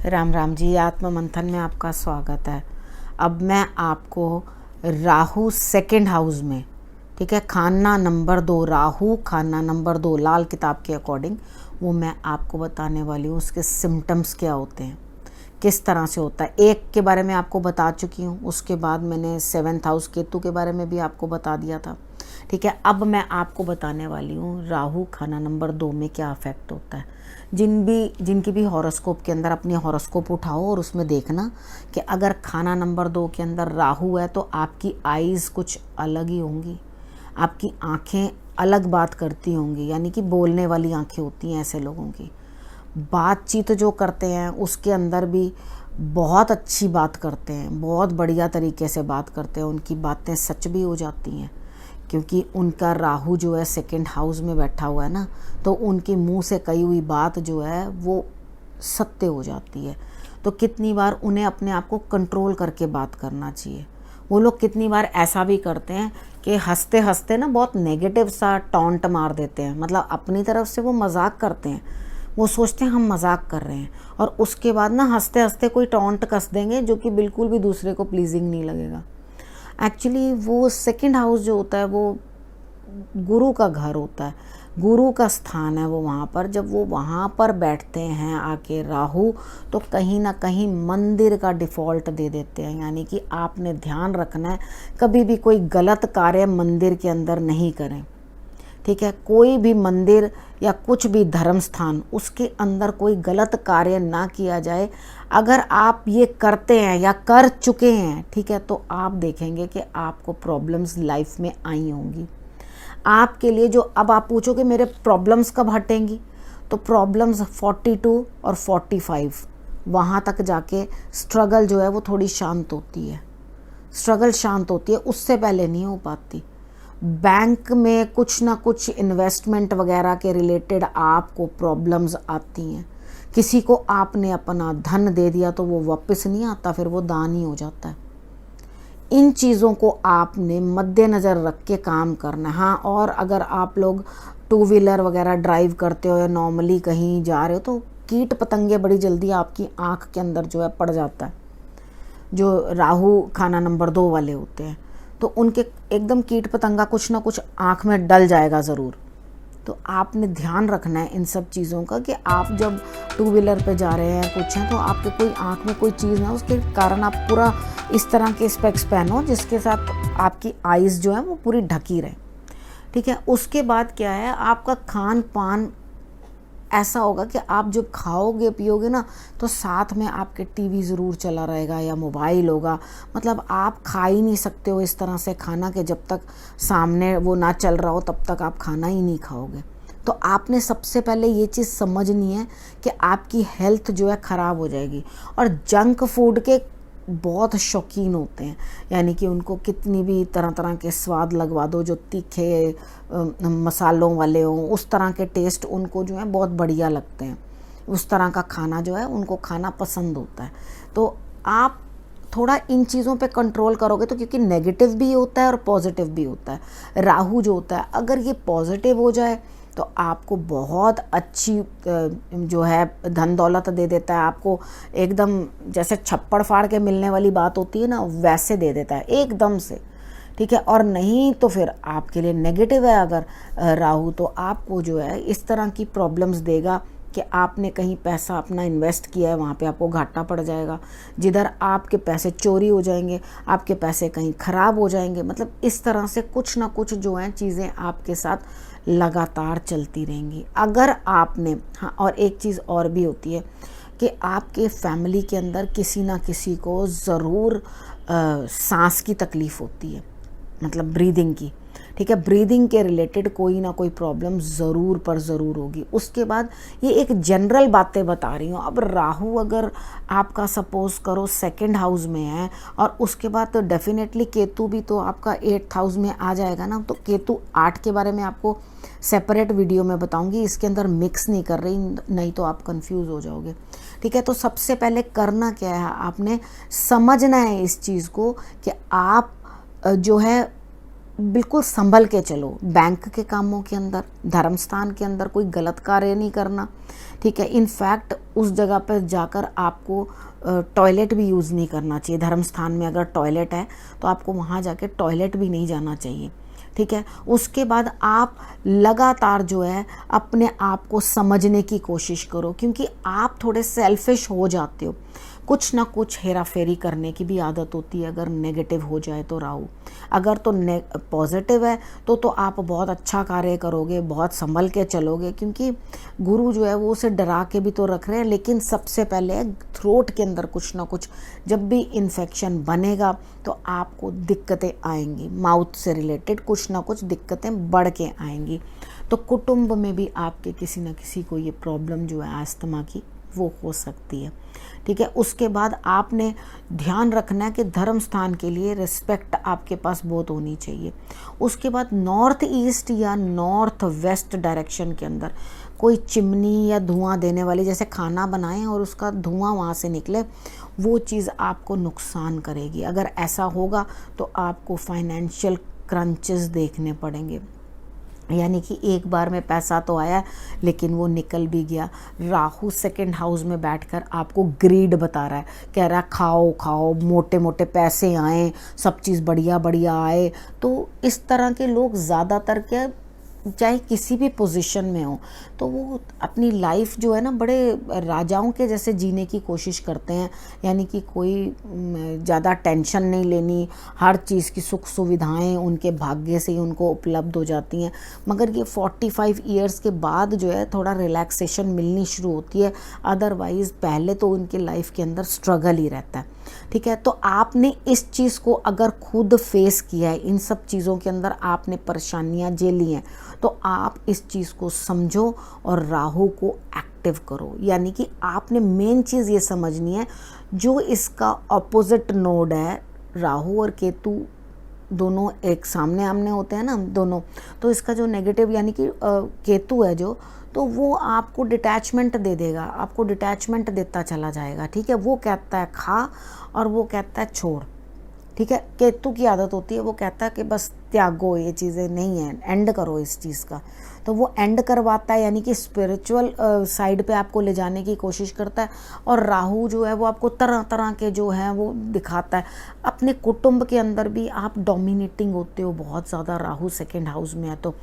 राम राम जी। आत्म मंथन में आपका स्वागत है। अब मैं आपको राहु सेकंड हाउस में, ठीक है, खाना नंबर 2, राहु खाना नंबर 2 लाल किताब के अकॉर्डिंग वो मैं आपको बताने वाली हूँ। उसके सिम्टम्स क्या होते हैं, किस तरह से होता है। एक के बारे में आपको बता चुकी हूँ, उसके बाद मैंने 7th हाउस केतु के बारे में भी आपको बता दिया था, ठीक है। अब मैं आपको बताने वाली हूँ राहु खाना नंबर 2 में क्या अफेक्ट होता है। जिनकी भी हॉरोस्कोप के अंदर अपनी हॉरोस्कोप उठाओ और उसमें देखना कि अगर खाना नंबर 2 के अंदर राहु है तो आपकी आईज़ कुछ अलग ही होंगी, आपकी आँखें अलग बात करती होंगी, यानी कि बोलने वाली आँखें होती हैं ऐसे लोगों की। बातचीत जो करते हैं उसके अंदर भी बहुत अच्छी बात करते हैं, बहुत बढ़िया तरीके से बात करते हैं, उनकी बातें सच भी हो जाती हैं क्योंकि उनका राहु जो है सेकंड हाउस में बैठा हुआ है ना, तो उनके मुंह से कही हुई बात जो है वो सत्य हो जाती है। तो कितनी बार उन्हें अपने आप को कंट्रोल करके बात करना चाहिए। वो लोग कितनी बार ऐसा भी करते हैं कि हंसते हंसते ना बहुत नेगेटिव सा टॉन्ट मार देते हैं, मतलब अपनी तरफ से वो मजाक करते हैं, वो सोचते हैं हम मजाक कर रहे हैं और उसके बाद ना हंसते हंसते कोई टॉन्ट कस देंगे जो कि बिल्कुल भी दूसरे को प्लीजिंग नहीं लगेगा। एक्चुअली वो सेकंड हाउस जो होता है वो गुरु का घर होता है, गुरु का स्थान है वो। वहाँ पर जब वो वहाँ पर बैठते हैं आके राहु, तो कहीं ना कहीं मंदिर का डिफ़ॉल्ट दे देते हैं। यानी कि आपने ध्यान रखना है कभी भी कोई गलत कार्य मंदिर के अंदर नहीं करें, ठीक है। कोई भी मंदिर या कुछ भी धर्म स्थान, उसके अंदर कोई गलत कार्य ना किया जाए। अगर आप ये करते हैं या कर चुके हैं, ठीक है, तो आप देखेंगे कि आपको प्रॉब्लम्स लाइफ में आई होंगी आपके लिए। जो अब आप पूछोगे मेरे प्रॉब्लम्स कब हटेंगी, तो प्रॉब्लम्स 42 और 45 वहाँ तक जाके स्ट्रगल जो है वो थोड़ी शांत होती है, स्ट्रगल शांत होती है, उससे पहले नहीं हो पाती। बैंक में कुछ ना कुछ इन्वेस्टमेंट वगैरह के रिलेटेड आपको प्रॉब्लम्स आती हैं। किसी को आपने अपना धन दे दिया तो वो वापस नहीं आता, फिर वो दान ही हो जाता है। इन चीज़ों को आपने मद्देनज़र रख के काम करना है। हाँ, और अगर आप लोग 2 व्हीलर वगैरह ड्राइव करते हो या नॉर्मली कहीं जा रहे हो तो कीट पतंगे बड़ी जल्दी आपकी आँख के अंदर जो है पड़ जाता है, जो राहु खाना नंबर 2 वाले होते हैं, तो उनके एकदम कीट पतंगा कुछ ना कुछ आँख में डल जाएगा ज़रूर। तो आपने ध्यान रखना है इन सब चीज़ों का कि आप जब 2 व्हीलर पे जा रहे हैं कुछ हैं तो आपके कोई आँख में कोई चीज़ ना, उसके कारण आप पूरा इस तरह के स्पेक्स पहनो जिसके साथ आपकी आइज़ जो है वो पूरी ढकी रहे, ठीक है। उसके बाद क्या है, आपका खान पान ऐसा होगा कि आप जब खाओगे पियोगे ना तो साथ में आपके टीवी ज़रूर चला रहेगा या मोबाइल होगा। मतलब आप खा ही नहीं सकते हो इस तरह से खाना कि जब तक सामने वो ना चल रहा हो तब तक आप खाना ही नहीं खाओगे। तो आपने सबसे पहले ये चीज़ समझनी है कि आपकी हेल्थ जो है ख़राब हो जाएगी। और जंक फूड के बहुत शौकीन होते हैं, यानी कि उनको कितनी भी तरह तरह के स्वाद लगवा दो, जो तीखे मसालों वाले हों, उस तरह के टेस्ट उनको जो है बहुत बढ़िया लगते हैं। उस तरह का खाना जो है उनको खाना पसंद होता है। तो आप थोड़ा इन चीज़ों पे कंट्रोल करोगे तो, क्योंकि नेगेटिव भी होता है और पॉजिटिव भी होता है। राहु जो होता है अगर ये पॉजिटिव हो जाए तो आपको बहुत अच्छी जो है धन दौलत दे देता है, आपको एकदम जैसे छप्पड़ फाड़ के मिलने वाली बात होती है ना, वैसे दे देता है एकदम से, ठीक है। और नहीं तो फिर आपके लिए नेगेटिव है अगर राहु, तो आपको जो है इस तरह की प्रॉब्लम्स देगा कि आपने कहीं पैसा अपना इन्वेस्ट किया है वहाँ पे आपको घाटा पड़ जाएगा, जिधर आपके पैसे चोरी हो जाएंगे, आपके पैसे कहीं ख़राब हो जाएंगे। मतलब इस तरह से कुछ ना कुछ जो है चीज़ें आपके साथ लगातार चलती रहेंगी अगर आपने। हाँ, और एक चीज़ और भी होती है कि आपके फैमिली के अंदर किसी ना किसी को ज़रूर सांस की तकलीफ़ होती है, मतलब ब्रीदिंग की, ठीक है। ब्रीदिंग के रिलेटेड कोई ना कोई प्रॉब्लम ज़रूर पर ज़रूर होगी। उसके बाद ये एक जनरल बातें बता रही हूँ। अब राहु अगर आपका सपोज़ करो सेकंड हाउस में है और उसके बाद तो डेफिनेटली केतु भी तो आपका 8th हाउस में आ जाएगा ना, तो केतु 8 के बारे में आपको सेपरेट वीडियो में बताऊंगी, इसके अंदर मिक्स नहीं कर रही, नहीं तो आप कंफ्यूज हो जाओगे, ठीक है। तो सबसे पहले करना क्या है, आपने समझना है इस चीज़ को कि आप जो है बिल्कुल संभल के चलो। बैंक के कामों के अंदर, धर्म स्थान के अंदर कोई गलत कार्य नहीं करना, ठीक है। इनफैक्ट उस जगह पर जाकर आपको टॉयलेट भी यूज़ नहीं करना चाहिए। धर्म स्थान में अगर टॉयलेट है तो आपको वहाँ जाके टॉयलेट भी नहीं जाना चाहिए, ठीक है। उसके बाद आप लगातार जो है अपने आप को समझने की कोशिश करो, क्योंकि आप थोड़े सेल्फिश हो जाते हो। कुछ ना कुछ हेरा फेरी करने की भी आदत होती है अगर नेगेटिव हो जाए तो राहु। अगर तो पॉजिटिव है तो आप बहुत अच्छा कार्य करोगे, बहुत संभल के चलोगे, क्योंकि गुरु जो है वो उसे डरा के भी तो रख रहे हैं। लेकिन सबसे पहले थ्रोट के अंदर कुछ ना कुछ, जब भी इन्फेक्शन बनेगा तो आपको दिक्कतें आएंगी, माउथ से रिलेटेड कुछ ना कुछ दिक्कतें बढ़ के आएंगी। तो कुटुंब में भी आपके किसी न किसी को ये प्रॉब्लम जो है अस्थमा की वो हो सकती है, ठीक है। उसके बाद आपने ध्यान रखना है कि धर्म स्थान के लिए रिस्पेक्ट आपके पास बहुत होनी चाहिए। उसके बाद नॉर्थ ईस्ट या नॉर्थ वेस्ट डायरेक्शन के अंदर कोई चिमनी या धुआं देने वाली, जैसे खाना बनाएं और उसका धुआं वहाँ से निकले, वो चीज़ आपको नुकसान करेगी। अगर ऐसा होगा तो आपको फाइनेंशियल क्रंचेस देखने पड़ेंगे, यानी कि एक बार में पैसा तो आया लेकिन वो निकल भी गया। राहु सेकंड हाउस में बैठकर आपको ग्रीड बता रहा है, कह रहा है खाओ खाओ, मोटे मोटे पैसे आए, सब चीज़ बढ़िया बढ़िया आए। तो इस तरह के लोग ज़्यादातर क्या, चाहे किसी भी पोजीशन में हो, तो वो अपनी लाइफ जो है ना बड़े राजाओं के जैसे जीने की कोशिश करते हैं। यानी कि कोई ज़्यादा टेंशन नहीं लेनी, हर चीज़ की सुख सुविधाएं उनके भाग्य से ही उनको उपलब्ध हो जाती हैं। मगर ये 45 ईयर्स के बाद जो है थोड़ा रिलैक्सेशन मिलनी शुरू होती है। अदरवाइज़ पहले तो उनके लाइफ के अंदर स्ट्रगल ही रहता है, ठीक है। तो आपने इस चीज़ को अगर खुद फेस किया है, इन सब चीज़ों के अंदर आपने परेशानियां झेली हैं, तो आप इस चीज़ को समझो और राहु को एक्टिव करो। यानी कि आपने मेन चीज़ ये समझनी है, जो इसका ऑपोजिट नोड है, राहु और केतु दोनों एक सामने आमने होते हैं ना दोनों, तो इसका जो नेगेटिव यानी कि केतु है जो, तो वो आपको डिटैचमेंट दे देगा, आपको डिटैचमेंट देता चला जाएगा, ठीक है। वो कहता है खा और वो कहता है छोड़, ठीक है। केतु की आदत होती है, वो कहता है कि बस त्यागो, ये चीज़ें नहीं हैं, एंड करो इस चीज़ का। तो वो एंड करवाता है, यानी कि स्पिरिचुअल साइड पे आपको ले जाने की कोशिश करता है। और राहु जो है वो आपको तरह तरह के जो है वो दिखाता है। अपने कुटुंब के अंदर भी आप डोमिनेटिंग होते हो बहुत ज़्यादा, राहु सेकंड हाउस में है तो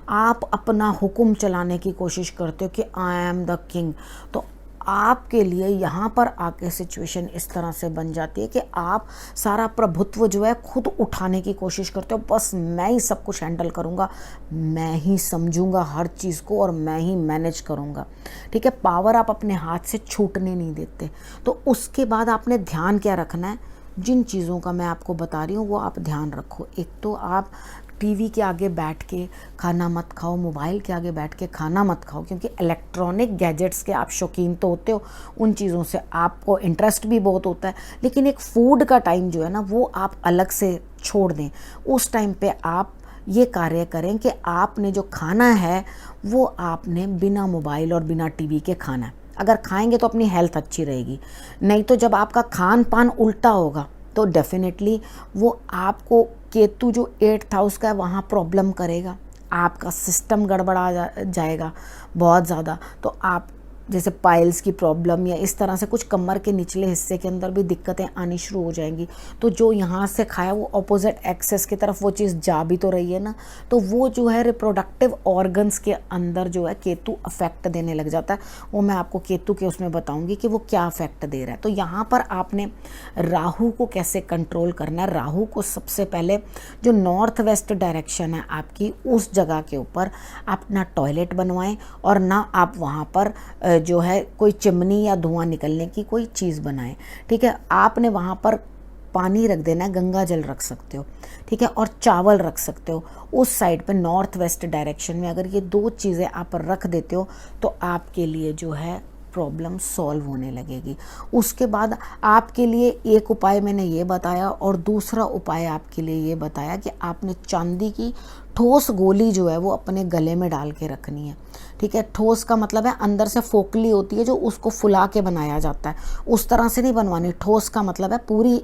आप अपना हुक्म चलाने की कोशिश करते हो कि आई एम द किंग। तो आपके लिए यहाँ पर आके सिचुएशन इस तरह से बन जाती है कि आप सारा प्रभुत्व जो है खुद उठाने की कोशिश करते हो। बस मैं ही सब कुछ हैंडल करूँगा, मैं ही समझूंगा हर चीज़ को और मैं ही मैनेज करूँगा, ठीक है। पावर आप अपने हाथ से छूटने नहीं देते। तो उसके बाद आपने ध्यान क्या रखना है, जिन चीज़ों का मैं आपको बता रही हूँ वो आप ध्यान रखो। एक तो आप टीवी के आगे बैठ के खाना मत खाओ, मोबाइल के आगे बैठ के खाना मत खाओ, क्योंकि इलेक्ट्रॉनिक गैजेट्स के आप शौकीन तो होते हो, उन चीज़ों से आपको इंटरेस्ट भी बहुत होता है। लेकिन एक फूड का टाइम जो है ना वो आप अलग से छोड़ दें। उस टाइम पे आप ये कार्य करें कि आपने जो खाना है वो आपने बिना मोबाइल और बिना टीवी के खाना है। अगर खाएंगे तो अपनी हेल्थ अच्छी रहेगी, नहीं तो जब आपका खान पान उल्टा होगा तो डेफिनेटली वो आपको, केतु जो 8th हाउस का है वहाँ प्रॉब्लम करेगा, आपका सिस्टम गड़बड़ा जाएगा बहुत ज़्यादा। तो आप जैसे पाइल्स की प्रॉब्लम या इस तरह से कुछ कमर के निचले हिस्से के अंदर भी दिक्कतें आनी शुरू हो जाएंगी। तो जो यहाँ से खाया वो ऑपोजिट एक्सेस की तरफ वो चीज़ जा भी तो रही है ना, तो वो जो है रिप्रोडक्टिव ऑर्गन्स के अंदर जो है केतु अफेक्ट देने लग जाता है। वो मैं आपको केतु के उसमें बताऊंगी कि वो क्या अफेक्ट दे रहा है। तो यहाँ पर आपने राहु को कैसे कंट्रोल करना है। राहु को सबसे पहले जो नॉर्थ वेस्ट डायरेक्शन है आपकी, उस जगह के ऊपर आप ना टॉयलेट बनवाएं और ना आप वहाँ पर जो है कोई चिमनी या धुआं निकलने की कोई चीज़ बनाएं, ठीक है। आपने वहाँ पर पानी रख देना है, गंगा जल रख सकते हो, ठीक है, और चावल रख सकते हो। उस साइड पे नॉर्थ वेस्ट डायरेक्शन में अगर ये 2 चीज़ें आप रख देते हो तो आपके लिए जो है प्रॉब्लम सॉल्व होने लगेगी। उसके बाद आपके लिए एक उपाय मैंने ये बताया और दूसरा उपाय आपके लिए ये बताया कि आपने चांदी की ठोस गोली जो है वो अपने गले में डाल के रखनी है, ठीक है। ठोस का मतलब है अंदर से फोकली होती है जो उसको फुला के बनाया जाता है, उस तरह से नहीं बनवानी। ठोस का मतलब है पूरी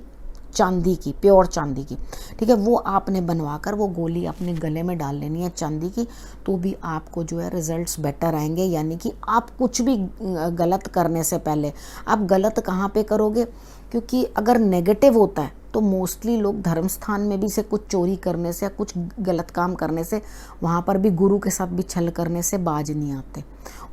चांदी की, प्योर चांदी की, ठीक है, वो आपने बनवाकर वो गोली अपने गले में डाल लेनी है चांदी की, तो भी आपको जो है रिजल्ट्स बेटर आएंगे। यानी कि आप कुछ भी गलत करने से पहले, आप गलत कहाँ पे करोगे, क्योंकि अगर नेगेटिव होता है तो मोस्टली लोग धर्म स्थान में भी से कुछ चोरी करने से या कुछ गलत काम करने से, वहाँ पर भी गुरु के साथ भी छल करने से बाज नहीं आते,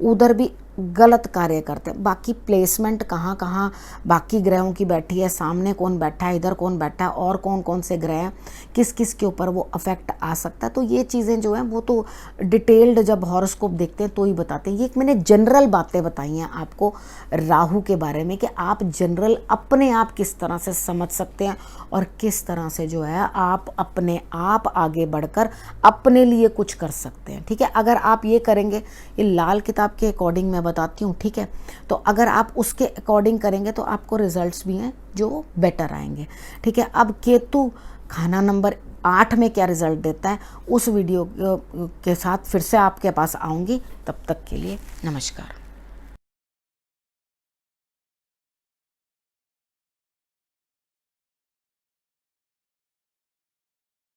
उधर भी गलत कार्य करते हैं। बाकी प्लेसमेंट कहाँ कहाँ बाकी ग्रहों की बैठी है, सामने कौन बैठा है, इधर कौन बैठा है, और कौन कौन से ग्रह हैं, किस किस के ऊपर वो अफेक्ट आ सकता है, तो ये चीज़ें जो हैं वो तो डिटेल्ड जब हॉरोस्कोप देखते हैं तो ही बताते हैं। ये मैंने जनरल बातें बताई हैं आपको राहु के बारे में, कि आप जनरल अपने आप किस तरह से समझ सकते हैं और किस तरह से जो है आप अपने आप आगे बढ़कर अपने लिए कुछ कर सकते हैं। ठीक है, अगर आप ये करेंगे, ये लाल किताब के अकॉर्डिंग मैं बताती हूँ, ठीक है, तो अगर आप उसके अकॉर्डिंग करेंगे तो आपको रिजल्ट्स भी हैं जो बेटर आएंगे। ठीक है, अब केतु खाना नंबर 8 में क्या रिजल्ट देता है उस वीडियो के साथ फिर से आपके पास आऊँगी। तब तक के लिए नमस्कार।